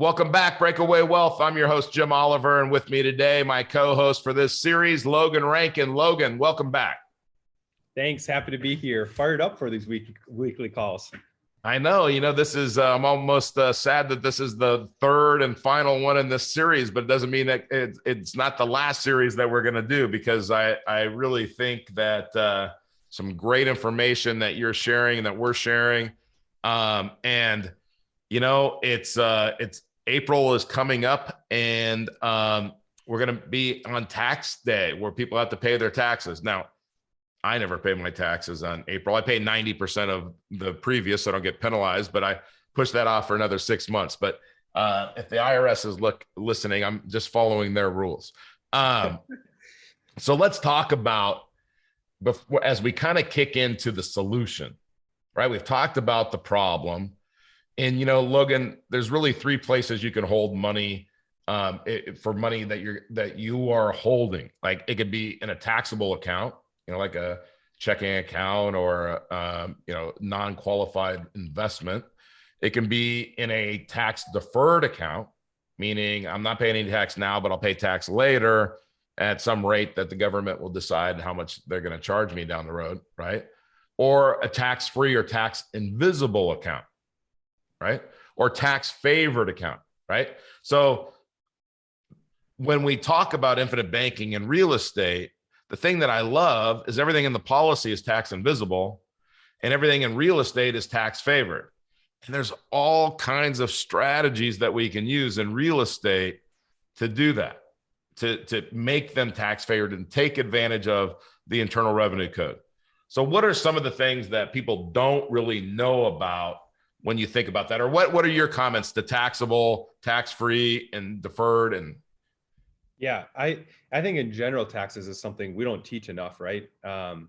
Welcome back, Breakaway Wealth. I'm your host, Jim Oliver, and with me today, my co-host for this series, Logan Rankin. Logan, welcome back. Thanks. Happy to be here. Fired up for these weekly calls. I know, this is, I'm almost sad that this is the third and final one in this series, but it doesn't mean that it's not the last series that we're going to do, because I really think that some great information that you're sharing and that we're sharing. It's April is coming up, and we're going to be on tax day where people have to pay their taxes. Now, I never pay my taxes on April. I pay 90% of the previous, so I don't get penalized, but I push that off for another 6 months. But if the IRS is listening, I'm just following their rules. So let's talk about, as we kind of kick into the solution, right? We've talked about the problem. And, Logan, there's really three places you can hold money for money that you are holding. Like, it could be in a taxable account, like a checking account or non-qualified investment. It can be in a tax deferred account, meaning I'm not paying any tax now, but I'll pay tax later at some rate that the government will decide how much they're going to charge me down the road, right? Or a tax-free or tax invisible account, right? Or tax favored account, right? So when we talk about infinite banking and real estate, the thing that I love is everything in the policy is tax invisible and everything in real estate is tax favored. And there's all kinds of strategies that we can use in real estate to do that, to make them tax favored and take advantage of the Internal Revenue Code. So what are some of the things that people don't really know about when you think about that? Or what are your comments to taxable, tax-free, and deferred? And yeah, I think in general, taxes is something we don't teach enough, right?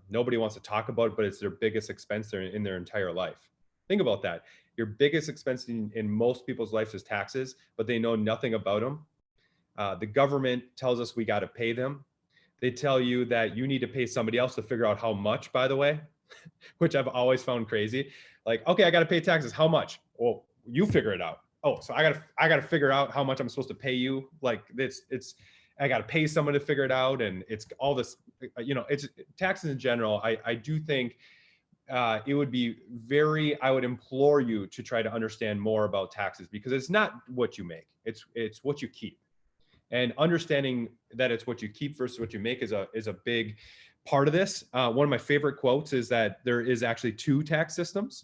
Nobody wants to talk about it, but it's their biggest expense in their entire life. Think about that. Your biggest expense in most people's lives is taxes, but they know nothing about them. The government tells us we got to pay them. They tell you that you need to pay somebody else to figure out how much, by the way, which I've always found crazy. Like, okay, I got to pay taxes. How much? Well, you figure it out. Oh, so I got to figure out how much I'm supposed to pay you. Like, I got to pay someone to figure it out. And it's all this, it's taxes in general. I do think it would be I would implore you to try to understand more about taxes, because it's not what you make. It's what you keep. And understanding that it's what you keep versus what you make is a big part of this. One of my favorite quotes is that there is actually two tax systems.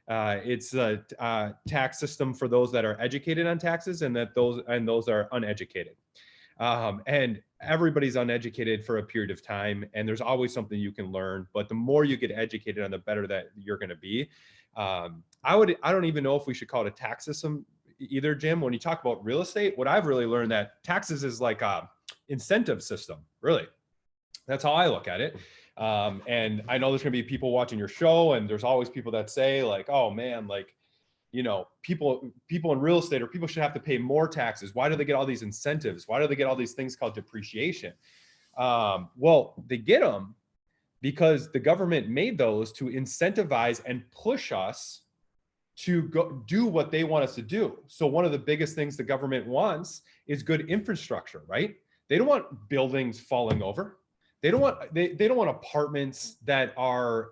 It's a tax system for those that are educated on taxes, and those are uneducated. And everybody's uneducated for a period of time, and there's always something you can learn. But the more you get educated on, the better that you're going to be. I don't even know if we should call it a tax system either, Jim. When you talk about real estate, what I've really learned that taxes is like a incentive system. Really, that's how I look at it. And I know there's going to be people watching your show, and there's always people that say like, oh man, like, people in real estate, or people should have to pay more taxes. Why do they get all these incentives? Why do they get all these things called depreciation? Well, they get them because the government made those to incentivize and push us to go do what they want us to do. So one of the biggest things the government wants is good infrastructure, right? They don't want buildings falling over. They don't want apartments that are,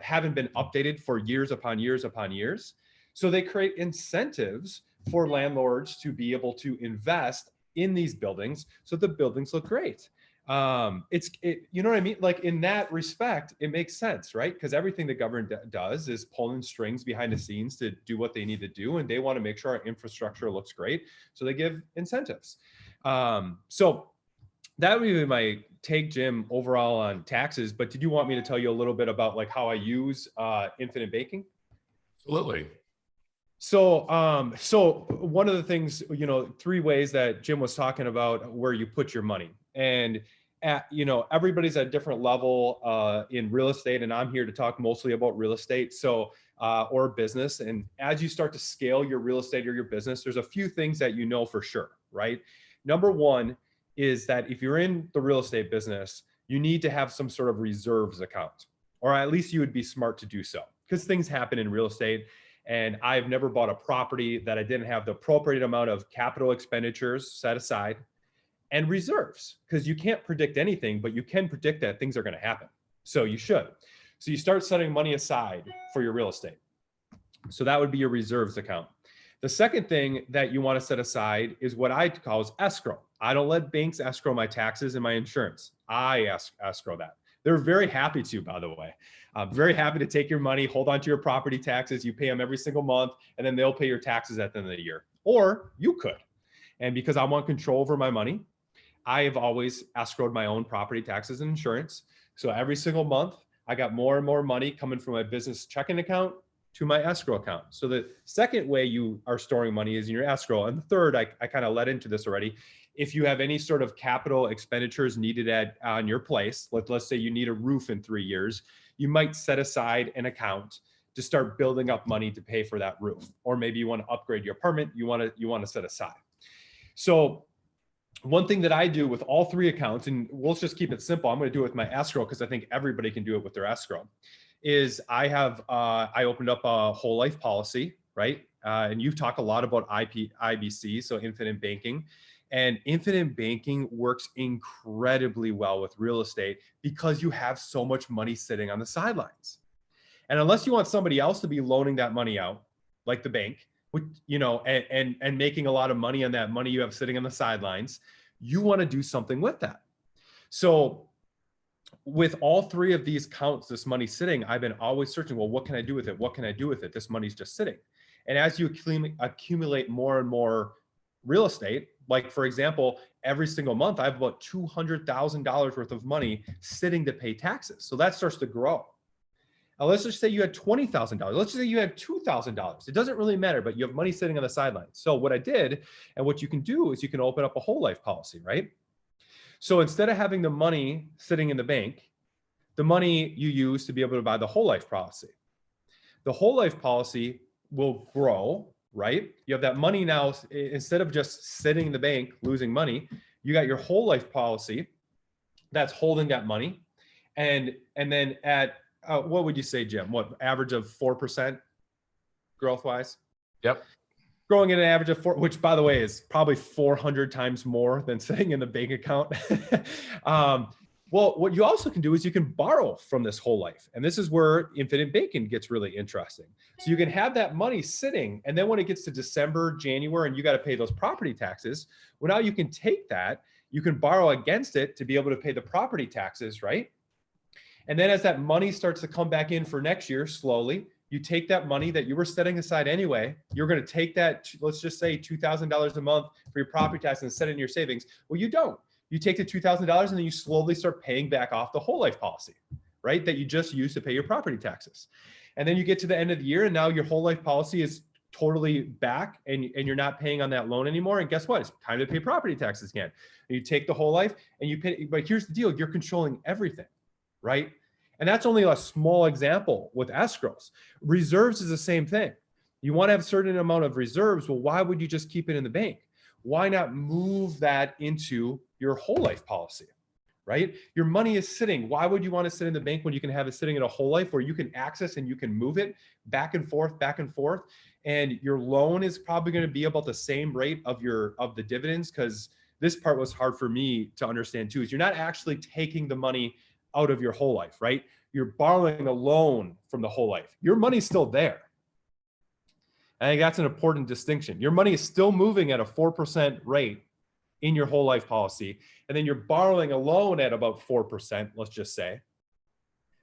haven't been updated for years upon years upon years. So they create incentives for landlords to be able to invest in these buildings so the buildings look great. You know what I mean? Like, in that respect, it makes sense, right? Because everything the government does is pulling strings behind the scenes to do what they need to do. And they want to make sure our infrastructure looks great. So they give incentives. So that would be my take, Jim, overall on taxes. But did you want me to tell you a little bit about like how I use infinite banking? absolutely. So one of the things, three ways that Jim was talking about where you put your money. And everybody's at a different level in real estate, and I'm here to talk mostly about real estate. So or business. And as you start to scale your real estate or your business, there's a few things that you know for sure, right? Number one is that if you're in the real estate business, you need to have some sort of reserves account, or at least you would be smart to do so, because things happen in real estate. And I've never bought a property that I didn't have the appropriate amount of capital expenditures set aside and reserves, because you can't predict anything, but you can predict that things are going to happen. So you should. So you start setting money aside for your real estate. So that would be your reserves account. The second thing that you want to set aside is what I call escrow. I don't let banks escrow my taxes and my insurance. I escrow that. They're very happy to, by the way. Very happy to take your money, hold on to your property taxes. You pay them every single month, and then they'll pay your taxes at the end of the year. Or you could. And because I want control over my money, I have always escrowed my own property taxes and insurance. So every single month, I got more and more money coming from my business checking account to my escrow account. So the second way you are storing money is in your escrow. And the third, I kind of led into this already. If you have any sort of capital expenditures needed on your place, let's say you need a roof in 3 years, you might set aside an account to start building up money to pay for that roof. Or maybe you want to upgrade your apartment, you want to set aside. So one thing that I do with all three accounts, and we'll just keep it simple, I'm going to do it with my escrow because I think everybody can do it with their escrow, is I opened up a whole life policy, right? And you've talked a lot about IBC, so infinite banking. And infinite banking works incredibly well with real estate because you have so much money sitting on the sidelines. And unless you want somebody else to be loaning that money out, like the bank, and making a lot of money on that money you have sitting on the sidelines, you want to do something with that. So with all three of these accounts, this money sitting, I've been always searching, well, what can I do with it? What can I do with it? This money's just sitting. And as you accumulate more and more real estate, like for example, every single month, I have about $200,000 worth of money sitting to pay taxes. So that starts to grow. Now, let's just say you had $20,000. Let's just say you had $2,000. It doesn't really matter, but you have money sitting on the sidelines. So what I did, and what you can do is you can open up a whole life policy, right? So instead of having the money sitting in the bank, the money you use to be able to buy the whole life policy. The whole life policy will grow, right? You have that money now, instead of just sitting in the bank, losing money, you got your whole life policy that's holding that money. And then at, what would you say, Jim? What, average of 4% growth wise? Yep. Growing at an average of 4, which by the way is probably 400 times more than sitting in the bank account. Well, what you also can do is you can borrow from this whole life. And this is where infinite banking gets really interesting. So you can have that money sitting, and then when it gets to December, January, and you got to pay those property taxes, well, now you can take that, you can borrow against it to be able to pay the property taxes, right? And then as that money starts to come back in for next year, slowly, you take that money that you were setting aside anyway, you're going to take that, let's just say $2,000 a month for your property tax and set it in your savings. Well, you don't. You take the $2,000 and then you slowly start paying back off the whole life policy, right? That you just used to pay your property taxes. And then you get to the end of the year and now your whole life policy is totally back and you're not paying on that loan anymore. And guess what? It's time to pay property taxes again. And you take the whole life and you pay, but here's the deal. You're controlling everything, right? And that's only a small example with escrows. Reserves is the same thing. You want to have a certain amount of reserves. Well, why would you just keep it in the bank? Why not move that into your whole life policy, right? Your money is sitting. Why would you want to sit in the bank when you can have it sitting in a whole life where you can access and you can move it back and forth, and your loan is probably going to be about the same rate of the dividends? Because this part was hard for me to understand too, is you're not actually taking the money out of your whole life, right? You're borrowing a loan from the whole life. Your money's still there. I think that's an important distinction. Your money is still moving at a 4% rate in your whole life policy. And then you're borrowing a loan at about 4%, let's just say,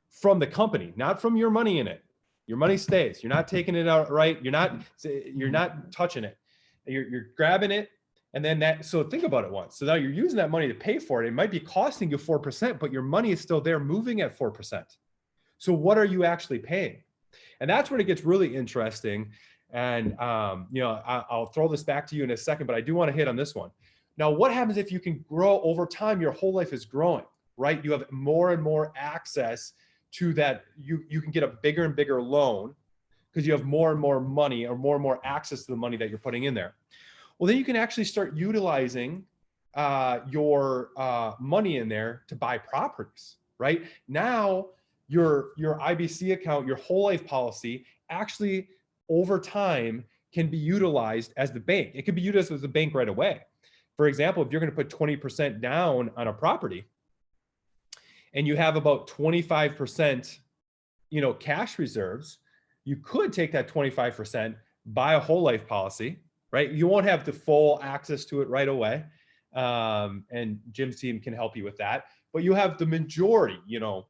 from the company, not from your money in it. Your money stays. You're not taking it out, right? You're not touching it. You're grabbing it. And then so think about it once. So now you're using that money to pay for it. It might be costing you 4%, but your money is still there moving at 4%. So what are you actually paying? And that's when it gets really interesting. And, I'll throw this back to you in a second, but I do want to hit on this one. Now, what happens if you can grow over time? Your whole life is growing, right? You have more and more access to that. You can get a bigger and bigger loan because you have more and more money or more access to the money that you're putting in there. Well, then you can actually start utilizing your money in there to buy properties, right? Now, your IBC account, your whole life policy actually over time can be utilized as the bank. It could be utilized as the bank right away. For example, if you're going to put 20% down on a property and you have about 25%, cash reserves, you could take that 25%, buy a whole life policy, right? You won't have the full access to it right away. And Jim's team can help you with that. But you have the majority,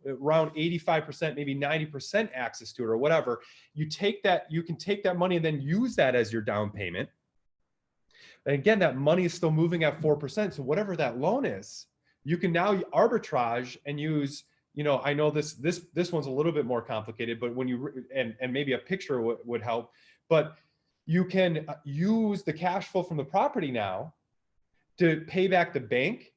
around 85%, maybe 90% access to it or whatever. You can take that money and then use that as your down payment. And again, that money is still moving at 4%. So whatever that loan is, you can now arbitrage and use, I know this one's a little bit more complicated, but when and maybe a picture would help, but you can use the cash flow from the property now to pay back the bank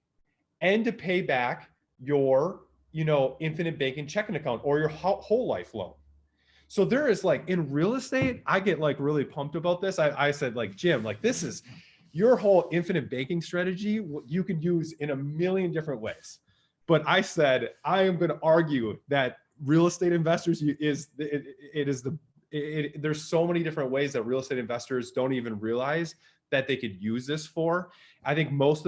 and to pay back your, infinite banking checking account or your whole life loan. So there is in real estate, I get really pumped about this. I said Jim, this is your whole infinite banking strategy. You can use in a million different ways. But I said, I am going to argue that real estate investors there's so many different ways that real estate investors don't even realize that they could use this for. I think most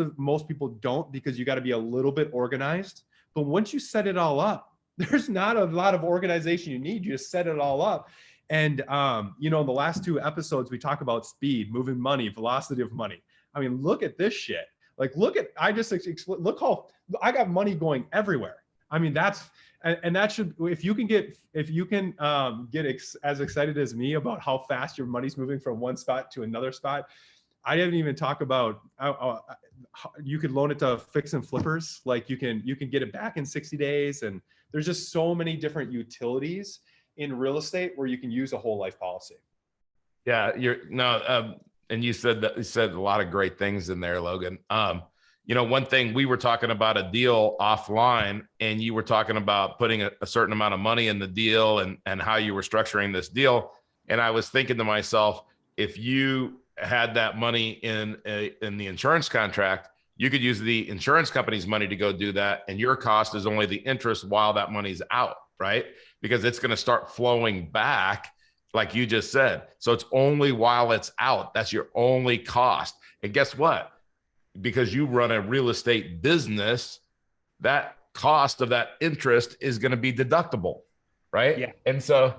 people don't, because you got to be a little bit organized. But once you set it all up, there's not a lot of organization you need. You just set it all up. And, in the last 2 episodes, we talk about speed, moving money, velocity of money. I mean, look at this shit. Look how I got money going everywhere. I mean, that should, if you can get as excited as me about how fast your money's moving from one spot to another spot. I didn't even talk about you could loan it to fix and flippers. You can get it back in 60 days. And there's just so many different utilities in real estate where you can use a whole life policy. Yeah, and you said a lot of great things in there, Logan. One thing, we were talking about a deal offline, and you were talking about putting a certain amount of money in the deal and how you were structuring this deal. And I was thinking to myself, if you had that money in the insurance contract, you could use the insurance company's money to go do that. And your cost is only the interest while that money's out, right? Because it's going to start flowing back, like you just said. So it's only while it's out. That's your only cost. And guess what? Because you run a real estate business, that cost of that interest is going to be deductible, right? Yeah. And so,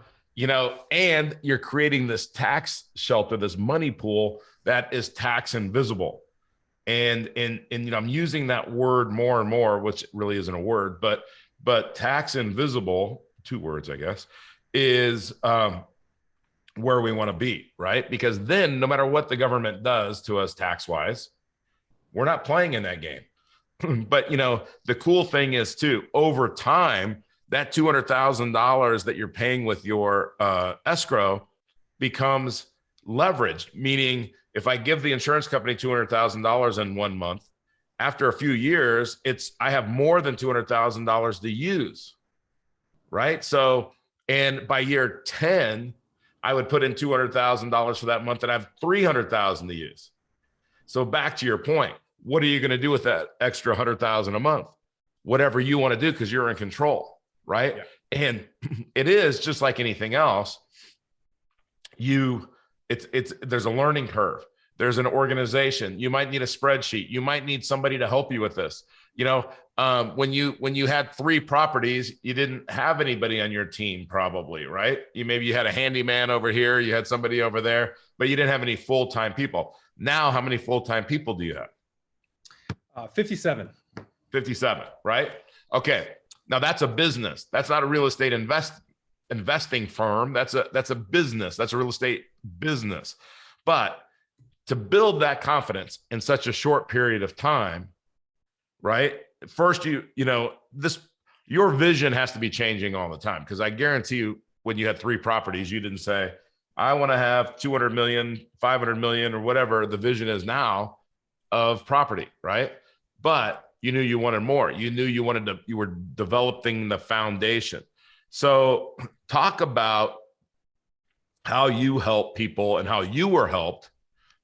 and you're creating this tax shelter, this money pool that is tax invisible. And I'm using that word more and more, which really isn't a word, but tax invisible, 2 words, I guess, is where we want to be, right? Because then no matter what the government does to us tax-wise, we're not playing in that game. But, the cool thing is too, over time, that $200,000 that you're paying with your escrow becomes leveraged, meaning if I give the insurance company $200,000 in 1 month, after a few years, I have more than $200,000 to use, right? So, and by year 10, I would put in $200,000 for that month and I have $300,000 to use. So back to your point, what are you going to do with that extra $100,000 a month? Whatever you want to do, because you're in control, right? Yeah. And it is just like anything else. There's a learning curve. There's an organization. You might need a spreadsheet. You might need somebody to help you with this. When you had 3 properties, you didn't have anybody on your team, probably, right? Maybe you had a handyman over here, you had somebody over there, but you didn't have any full-time people. Now, how many full-time people do you have? 57. 57, right? Okay. Now that's a business. That's not a real estate investing firm. That's a business. That's a real estate business. But to build that confidence in such a short period of time, right? First, your vision has to be changing all the time. Because I guarantee you, when you had 3 properties, you didn't say, I want to have 200 million, 500 million, or whatever the vision is now of property, right? But you knew you wanted more. You knew you were developing the foundation. So talk about how you help people and how you were helped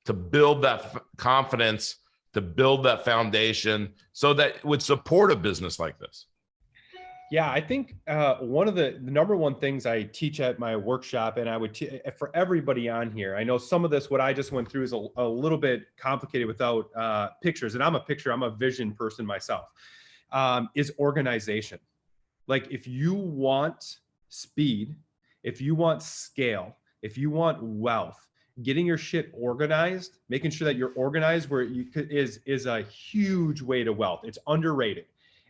to build that confidence, to build that foundation so that it would support a business like this. Yeah, I think one of the number one things I teach at my workshop, and I would for everybody on here, I know some of this, what I just went through is a little bit complicated without pictures. And I'm a vision person myself, is organization. Like if you want speed, if you want scale, if you want wealth, getting your shit organized, making sure that you're organized where you could, is a huge way to wealth. It's underrated.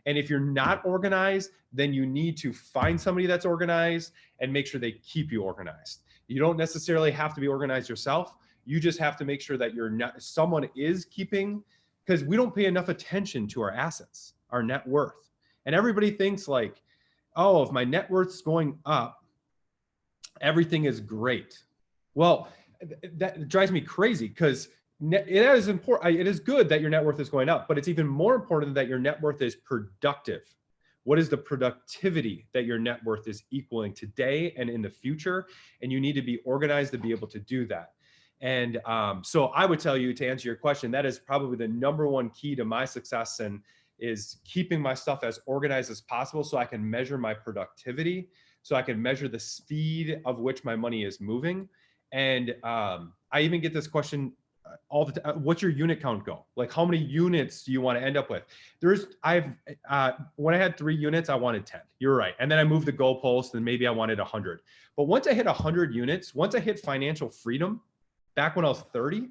And if you're not organized, then you need to find somebody that's organized and make sure they keep you organized. You don't necessarily have to be organized yourself. You just have to make sure that you're not, someone is keeping, because we don't pay enough attention to our assets, our net worth. And everybody thinks like, oh, if my net worth's going up, everything is great. Well, that drives me crazy because it is important. It is good that your net worth is going up, but it's even more important that your net worth is productive. What is the productivity that your net worth is equaling today and in the future? And you need to be organized to be able to do that. And so I would tell you, to answer your question, that is probably the number one key to my success, and is keeping my stuff as organized as possible so I can measure my productivity, so I can measure the speed of which my money is moving. And I even get this question all the time: what's your unit count go? Like, how many units do you want to end up with? When I had 3 units, I wanted 10. You're right. And then I moved the goalpost, and maybe I wanted 100. But once I hit 100 units, once I hit financial freedom, back when I was 30,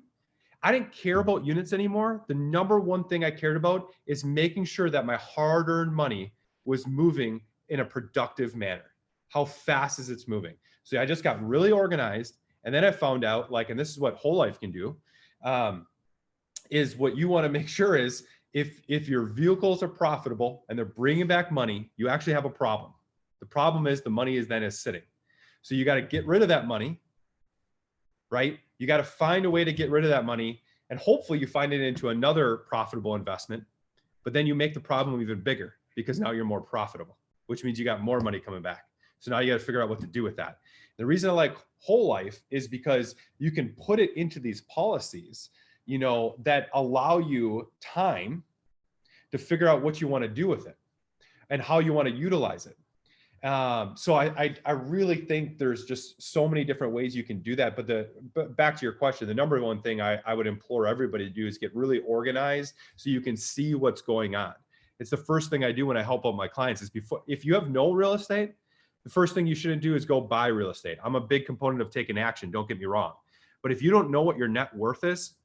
I didn't care about units anymore. The number one thing I cared about is making sure that my hard-earned money was moving in a productive manner. How fast is it moving? So I just got really organized. And then I found out, like, and this is what whole life can do, is what you want to make sure is if your vehicles are profitable and they're bringing back money, you actually have a problem. The problem is the money is sitting. So you got to get rid of that money, right? You got to find a way to get rid of that money, and hopefully you find it into another profitable investment, but then you make the problem even bigger because now you're more profitable, which means you got more money coming back. So now you got to figure out what to do with that. The reason I like whole life is because you can put it into these policies, that allow you time to figure out what you want to do with it and how you want to utilize it. So I really think there's just so many different ways you can do that. But back to your question, the number one thing I would implore everybody to do is get really organized so you can see what's going on. It's the first thing I do when I help out my clients is if you have no real estate, the first thing you shouldn't do is go buy real estate. I'm a big component of taking action. Don't get me wrong. But if you don't know what your net worth is,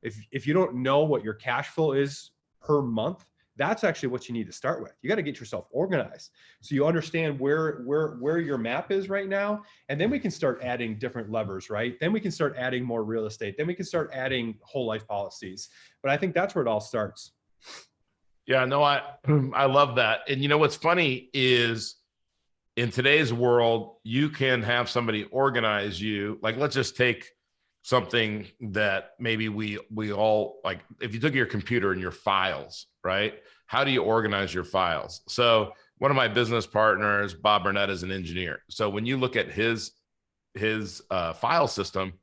if you don't know what your cash flow is per month, that's actually what you need to start with. You got to get yourself organized so you understand where your map is right now. And then we can start adding different levers, right? Then we can start adding more real estate. Then we can start adding whole life policies. But I think that's where it all starts. Yeah, no, I love that. And what's funny is in today's world, you can have somebody organize you. Like, let's just take something that maybe we all like. If you took your computer and your files, right? How do you organize your files? So one of my business partners, Bob Burnett, is an engineer. So when you look at his file system,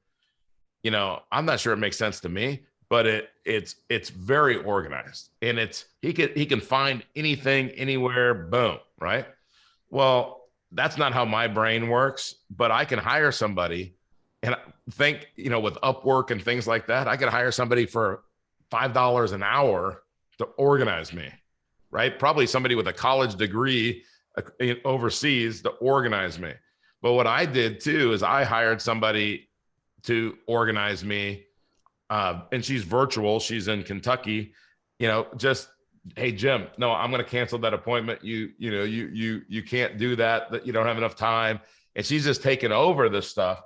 I'm not sure it makes sense to me, but it's very organized, and he can find anything, anywhere, boom, right? Well, that's not how my brain works, but I can hire somebody, and think, with Upwork and things like that, I could hire somebody for $5 an hour to organize me, right? Probably somebody with a college degree overseas to organize me. But what I did too is I hired somebody to organize me, and she's virtual. She's in Kentucky, just, hey, Jim, no, I'm going to cancel that appointment. You can't do that. That you don't have enough time. And she's just taken over this stuff.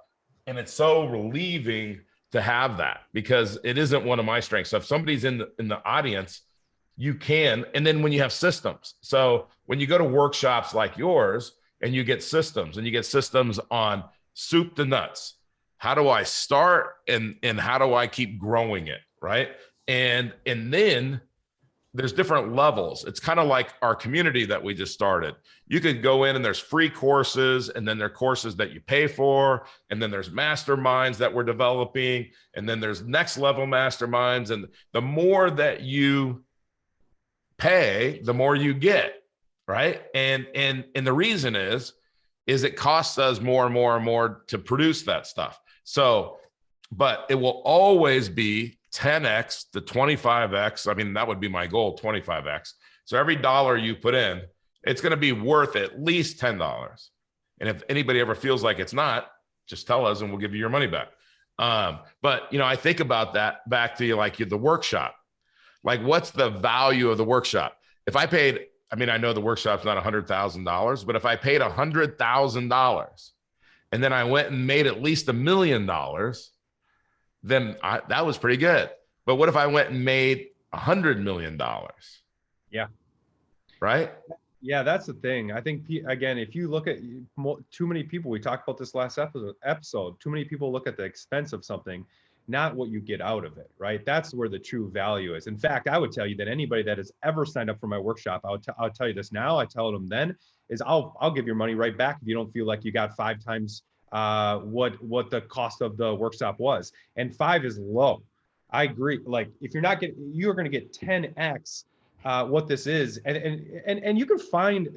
And it's so relieving to have that, because it isn't one of my strengths. So if somebody's in the audience, you can. And then when you have systems, so when you go to workshops like yours and you get systems on soup to nuts, how do I start and how do I keep growing it, right? And then there's different levels. It's kind of like our community that we just started. You could go in and there's free courses, and then there are courses that you pay for, and then there's masterminds that we're developing, and then there's next level masterminds. And the more that you pay, the more you get. right? And the reason is it costs us more and more and more to produce that stuff. So, but it will always be 10x to 25x. I mean, that would be my goal, 25x. So every dollar you put in, it's going to be worth at least $10. And if anybody ever feels like it's not, just tell us and we'll give you your money back. But I think about that back to like the workshop. Like, what's the value of the workshop? If I paid, I mean, I know the workshop's not $100,000, but if I paid $100,000 and then I went and made at least $1 million, then that was pretty good. But what if I went and made $100 million? Yeah. Right. Yeah, that's the thing. I think, again, if you look at too many people, we talked about this last episode, too many people look at the expense of something, not what you get out of it, right? That's where the true value is. In fact, I would tell you that anybody that has ever signed up for my workshop, I'll tell you this now, I tell them then, is I'll give your money right back if you don't feel like you got 5 times what the cost of the workshop was. And 5 is low. I agree. Like, if you're going to get 10x what this is, and you can find,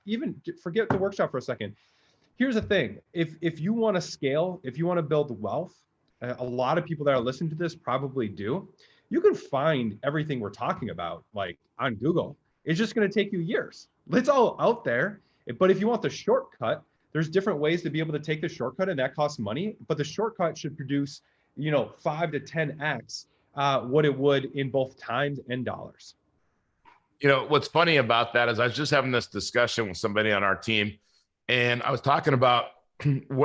even forget the workshop for a second. Here's the thing: if you want to scale, if you want to build wealth, a lot of people that are listening to this probably do. You can find everything we're talking about like on Google. It's just going to take you years. It's all out there. But if you want the shortcut, there's different ways to be able to take the shortcut, and that costs money. But the shortcut should produce, 5 to 10x what it would in both times and dollars. What's funny about that is I was just having this discussion with somebody on our team, and I was talking about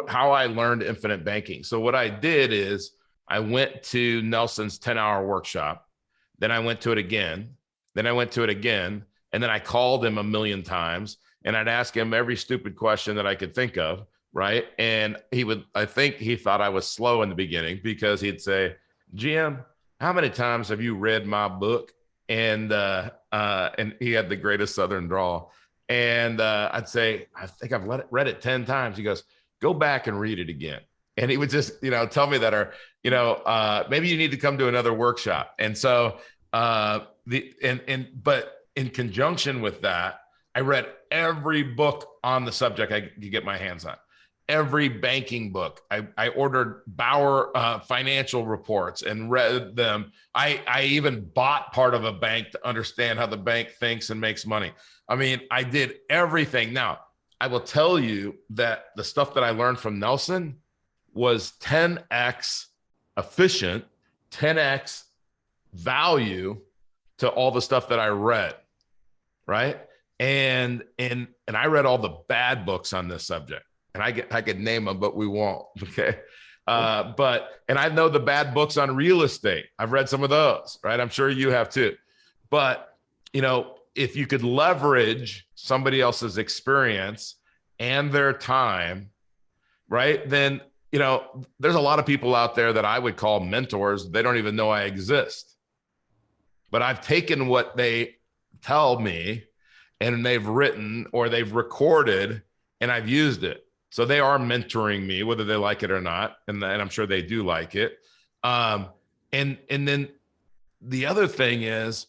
how I learned infinite banking. So what I did is I went to Nelson's 10-hour workshop. Then I went to it again. Then I went to it again. And then I called him 1 million times, and I'd ask him every stupid question that I could think of. Right. And I think he thought I was slow in the beginning, because he'd say, Jim, how many times have you read my book? And he had the greatest Southern drawl. And I'd say, I think I've read it 10 times. He goes, go back and read it again. And he would just, tell me that, or, maybe you need to come to another workshop. And so, but in conjunction with that, I read every book on the subject I could get my hands on. Every banking book. I ordered Bauer financial reports and read them. I even bought part of a bank to understand how the bank thinks and makes money. I mean, I did everything. Now, I will tell you that the stuff that I learned from Nelson was 10x efficient, 10x value to all the stuff that I read, right? And I read all the bad books on this subject. And I could name them, but we won't. Okay. And I know the bad books on real estate. I've read some of those, right? I'm sure you have too. But, if you could leverage somebody else's experience and their time, right? Then, there's a lot of people out there that I would call mentors. They don't even know I exist. But I've taken what they tell me and they've written or they've recorded, and I've used it. So they are mentoring me, whether they like it or not. And I'm sure they do like it. And then the other thing is,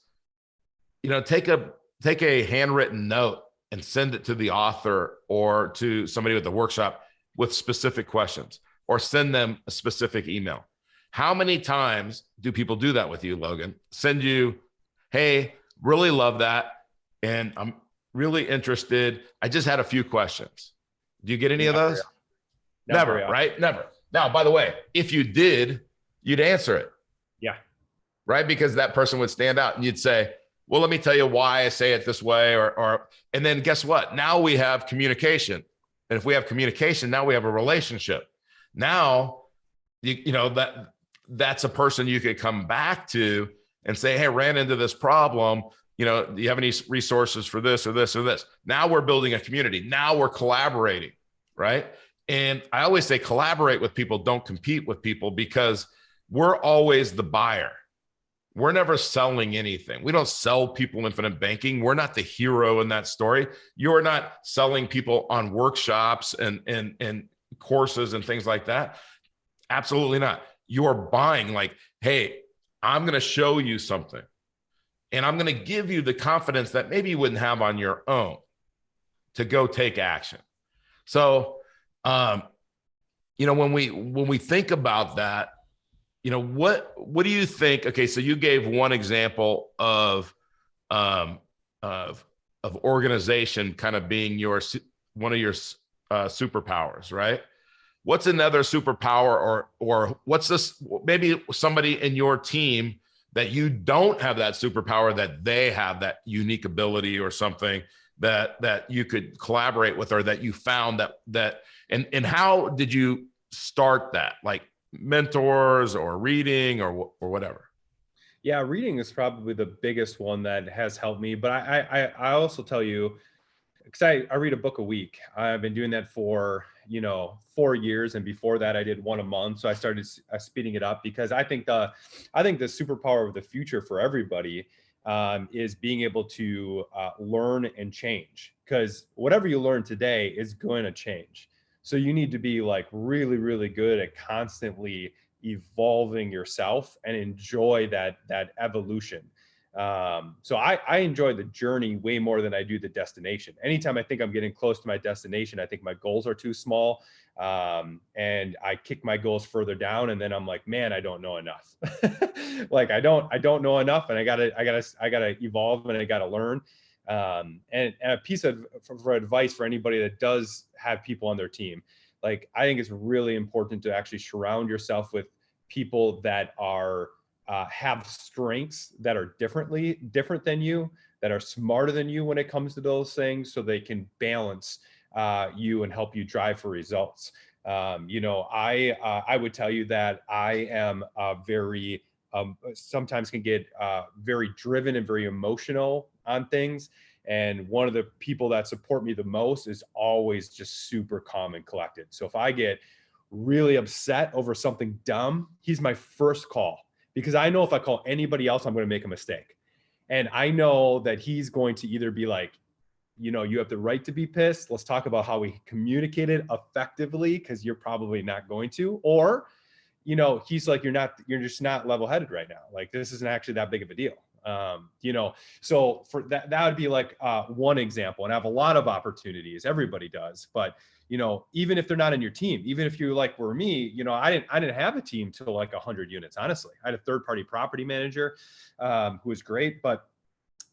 take a handwritten note and send it to the author or to somebody with the workshop with specific questions, or send them a specific email. How many times do people do that with you, Logan? Send you, hey, really love that. And I'm really interested. I just had a few questions. Do you get any of those? Never, right? Never. Now, by the way, if you did, you'd answer it. Yeah. Right? Because that person would stand out and you'd say, well, let me tell you why I say it this way, and then guess what? Now we have communication. And if we have communication, now we have a relationship. Now, that's a person you could come back to and say, hey, I ran into this problem. Do you have any resources for this or this or this? Now we're building a community. Now we're collaborating, right? And I always say collaborate with people, don't compete with people, because we're always the buyer. We're never selling anything. We don't sell people infinite banking. We're not the hero in that story. You're not selling people on workshops and courses and things like that. Absolutely not. You're buying, like, hey, I'm going to show you something. And I'm going to give you the confidence that maybe you wouldn't have on your own to go take action. So, when we think about that, what do you think? Okay, so you gave one example of um, of organization kind of being one of your superpowers, right? What's another superpower, or what's this? Maybe somebody in your team that you don't have that superpower, that they have that unique ability or something that you could collaborate with, or that you found and how did you start that? Like mentors or reading or whatever? Yeah, reading is probably the biggest one that has helped me. But I also tell you, because I read a book a week. I've been doing that for 4 years, and before that I did one a month. So I started speeding it up, because I think the superpower of the future for everybody is being able to learn and change, because whatever you learn today is going to change. So you need to be like really, really good at constantly evolving yourself and enjoy that evolution. So I enjoy the journey way more than I do the destination. Anytime I think I'm getting close to my destination, I think my goals are too small. And I kick my goals further down, and then I'm like, man, I don't know enough. Like I don't know enough, and I gotta evolve, and I gotta learn. And a piece of for advice for anybody that does have people on their team, like I think it's really important to actually surround yourself with people that are have strengths that are different than you, that are smarter than you when it comes to those things, so they can balance you and help you drive for results. I would tell you that I am very sometimes can get very driven and very emotional on things. And one of the people that support me the most is always just super calm and collected. So if I get really upset over something dumb, he's my first call, because I know if I call anybody else, I'm going to make a mistake. And I know that he's going to either be like, you have the right to be pissed. Let's talk about how we communicated effectively, because you're probably not going to. Or, he's like, you're just not level-headed right now. Like, this isn't actually that big of a deal. So for that would be like one example. And I have a lot of opportunities. Everybody does. But even if they're not in your team, even if you like were me, I didn't have a team till like 100 units. Honestly, I had a third-party property manager who was great, but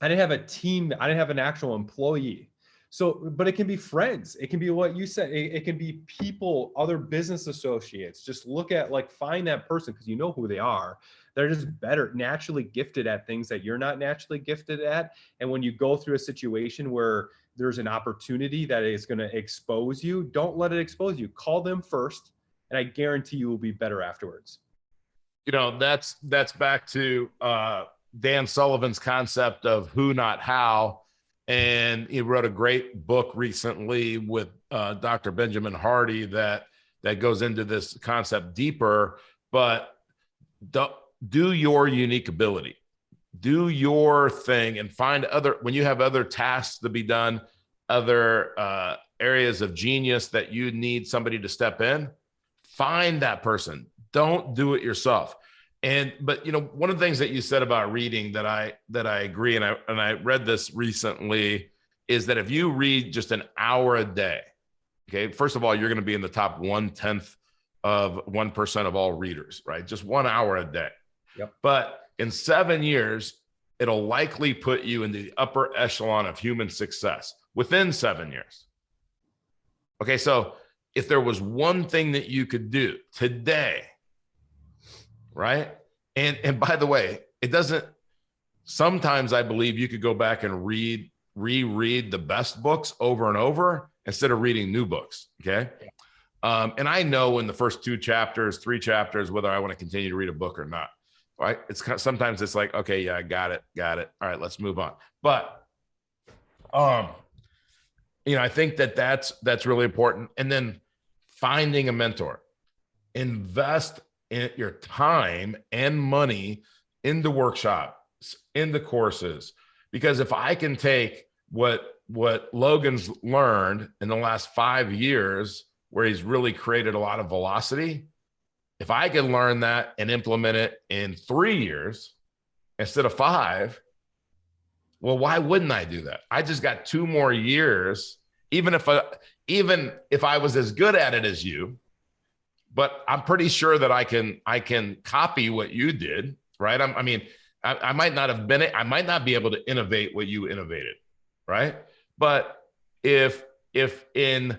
I didn't have a team. I didn't have an actual employee. So, but it can be friends. It can be what you said. It can be people, other business associates. Just look at, like, find that person, because you know who they are. They're just better, naturally gifted at things that you're not naturally gifted at. And when you go through a situation where there's an opportunity that is going to expose you, don't let it expose you. Call them first, and I guarantee you will be better afterwards. That's back to Dan Sullivan's concept of who, not how. And he wrote a great book recently with Dr. Benjamin Hardy that goes into this concept deeper. But do your unique ability, do your thing, and find when you have other tasks to be done, other areas of genius that you need somebody to step in, find that person. Don't do it yourself. But one of the things that you said about reading that I agree, and I read this recently, is that if you read just an hour a day, okay, first of all, you're going to be in the top 1/10 of 1% of all readers, right? Just 1 hour a day. Yep. But in 7 years, it'll likely put you in the upper echelon of human success within 7 years. Okay, so if there was one thing that you could do today, right? And by the way, it doesn't, sometimes I believe you could go back and reread the best books over and over instead of reading new books. Okay. And I know in the first 2 chapters, 3 chapters, whether I want to continue to read a book or not, right? Sometimes it's like, okay, yeah, I got it. All right, let's move on. But, I think that's really important. And then finding a mentor, invest in your time and money into workshops, into courses, because if I can take what Logan's learned in the last 5 years, where he's really created a lot of velocity, if I can learn that and implement it in 3 years instead of 5, Well, why wouldn't I do that? I just got 2 more years, even if I was as good at it as you, but I'm pretty sure that I can copy what you did, right? I might not have been, I might not be able to innovate what you innovated, right? But if in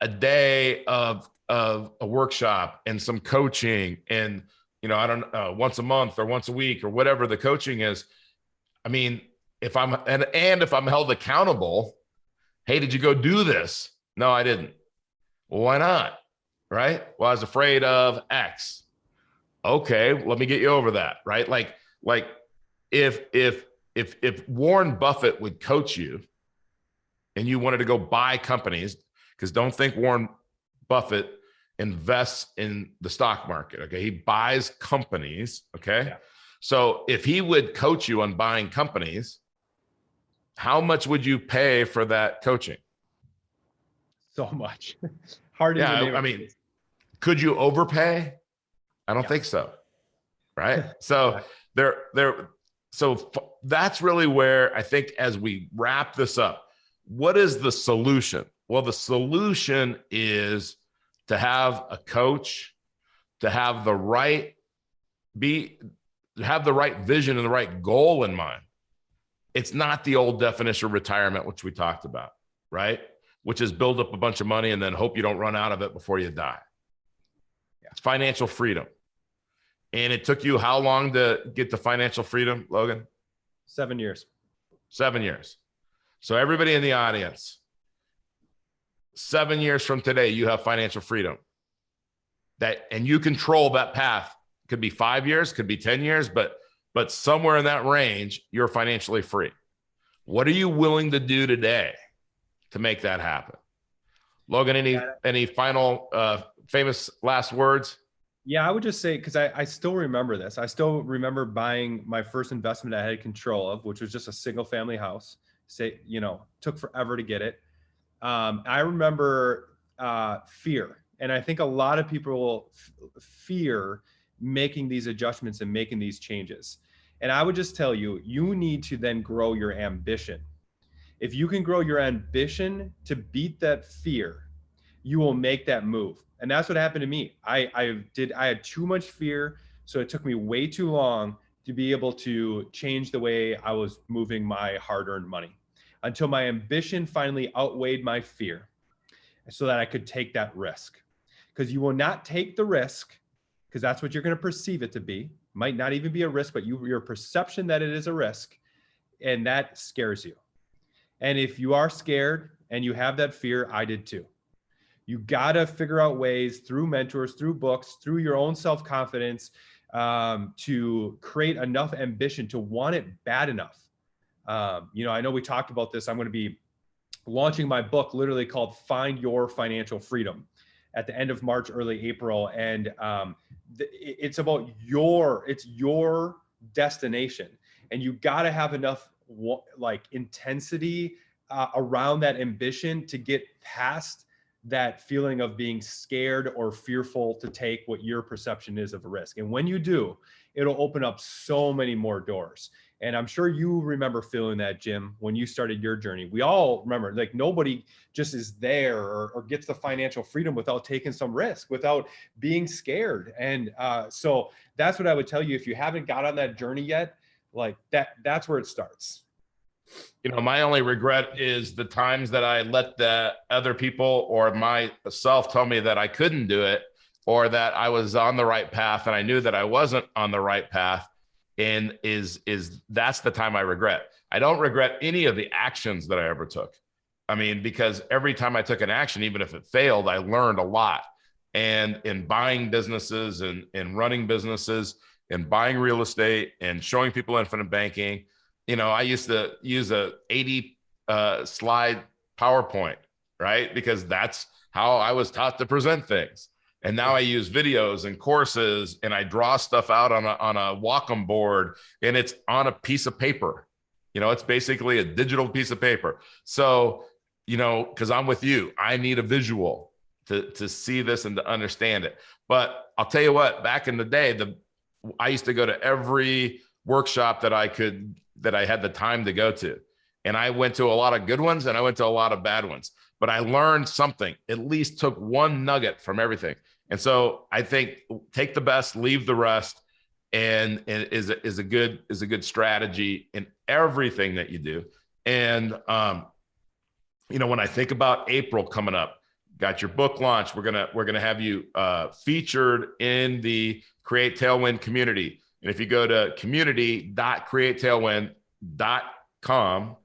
a day of a workshop and some coaching and, I don't know, once a month or once a week or whatever the coaching is, I mean, if I'm held accountable, hey, did you go do this? No, I didn't. Well, why not? Right? Well, I was afraid of X. Okay, let me get you over that. Right? Like if Warren Buffett would coach you and you wanted to go buy companies, because don't think Warren Buffett invests in the stock market. Okay. He buys companies. Okay. Yeah. So if he would coach you on buying companies, how much would you pay for that coaching? So much. Hard. Yeah. I mean, could you overpay? I don't think so. Right. So so that's really where I think, as we wrap this up, what is the solution? Well, the solution is to have a coach, to have the right vision and the right goal in mind. It's not the old definition of retirement, which we talked about, right? Which is build up a bunch of money and then hope you don't run out of it before you die. Yeah. It's financial freedom. And it took you how long to get to financial freedom, Logan? 7 years. 7 years. So everybody in the audience, 7 years from today, you have financial freedom. And you control that path. Could be 5 years, could be 10 years, but somewhere in that range, you're financially free. What are you willing to do today to make that happen? Logan, any final famous last words? Yeah, I would just say, because I still remember this. I still remember buying my first investment I had control of, which was just a single family house. Took forever to get it. I remember fear. And I think a lot of people fear making these adjustments and making these changes. And I would just tell you, you need to then grow your ambition. If you can grow your ambition to beat that fear, you will make that move. And that's what happened to me. I had too much fear. So it took me way too long to be able to change the way I was moving my hard-earned money, until my ambition finally outweighed my fear, so that I could take that risk. Because you will not take the risk, because that's what you're going to perceive it to be. Might not even be a risk, but your perception that it is a risk, and that scares you. And if you are scared and you have that fear, I did too. You got to figure out ways through mentors, through books, through your own self-confidence, to create enough ambition to want it bad enough. I know we talked about this. I'm going to be launching my book, literally called Find Your Financial Freedom, at the end of March, early April. And it's about your destination. And you got to have enough intensity around that ambition to get past that feeling of being scared or fearful to take what your perception is of a risk. And when you do, it'll open up so many more doors. And I'm sure you remember feeling that, Jim, when you started your journey. We all remember, nobody just is there or gets the financial freedom without taking some risk, without being scared. And so that's what I would tell you. If you haven't got on that journey yet, that's where it starts. My only regret is the times that I let the other people or myself tell me that I couldn't do it, or that I was on the right path and I knew that I wasn't on the right path. And that's the time I regret. I don't regret any of the actions that I ever took. Because every time I took an action, even if it failed, I learned a lot. And in buying businesses and running businesses and buying real estate and showing people infinite banking, I used to use a 80 slide PowerPoint, right? Because that's how I was taught to present things. And now I use videos and courses, and I draw stuff out on a Wacom board, and it's on a piece of paper. It's basically a digital piece of paper. So, because I'm with you, I need a visual to see this and to understand it. But I'll tell you what, back in the day, I used to go to every workshop that I could that I had the time to go to. And I went to a lot of good ones and I went to a lot of bad ones, but I learned something, at least took one nugget from everything. And so I think take the best, leave the rest, and is a good strategy in everything that you do. And when I think about April coming up, got your book launch. We're gonna have you featured in the Create Tailwind community. And if you go to community.createtailwind.com,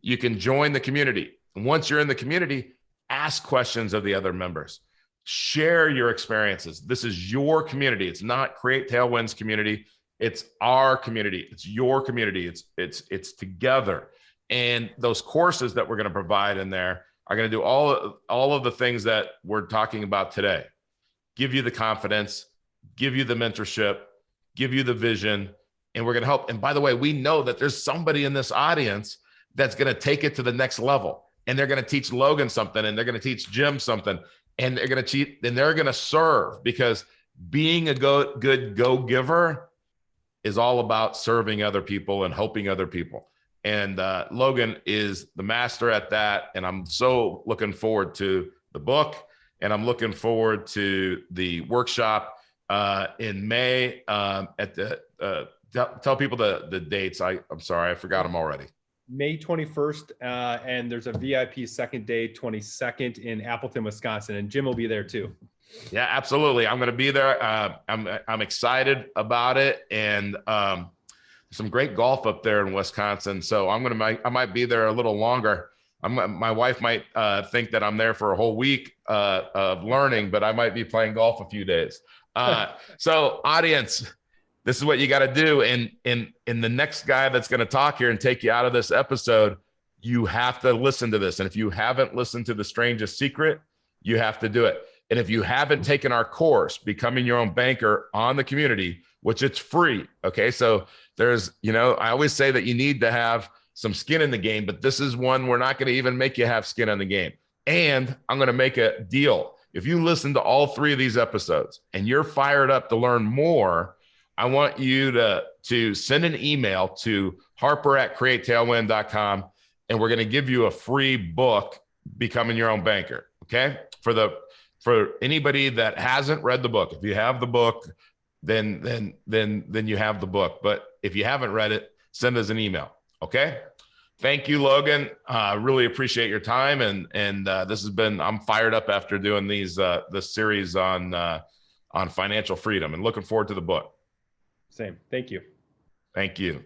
you can join the community. And once you're in the community, ask questions of the other members. Share your experiences. This is your community. It's not Create Tailwind's community. It's our community. It's your community. It's together. And those courses that we're going to provide in there are going to do all of the things that we're talking about today. Give you the confidence, give you the mentorship, give you the vision, and we're going to help. And by the way, we know that there's somebody in this audience that's going to take it to the next level. And they're going to teach Logan something, and they're going to teach Jim something, and they're going to cheat, and they're going to serve, because being a good go-giver is all about serving other people and helping other people. And Logan is the master at that. And I'm so looking forward to the book, and I'm looking forward to the workshop in May. At the tell people the dates. I'm sorry, I forgot them already. May 21st, and there's a VIP second day, 22nd in Appleton, Wisconsin, and Jim will be there too. Yeah, absolutely. I'm going to be there. I'm excited about it, and some great golf up there in Wisconsin. So I might be there a little longer. My wife might think that I'm there for a whole week of learning, but I might be playing golf a few days. So audience, this is what you got to do. And the next guy that's going to talk here and take you out of this episode, you have to listen to this. And if you haven't listened to The Strangest Secret, you have to do it. And if you haven't taken our course, Becoming Your Own Banker, on the community, which it's free. Okay. So there's, I always say that you need to have some skin in the game, but this is one we're not going to even make you have skin in the game. And I'm going to make a deal. If you listen to all 3 of these episodes and you're fired up to learn more, I want you to send an email to harper@createtailwind.com, and we're going to give you a free book, Becoming Your Own Banker. Okay. For anybody that hasn't read the book, if you have the book, then you have the book. But if you haven't read it, send us an email. Okay. Thank you, Logan. Really appreciate your time. And this has been, I'm fired up after doing this series on financial freedom, and looking forward to the book. Same. Thank you. Thank you.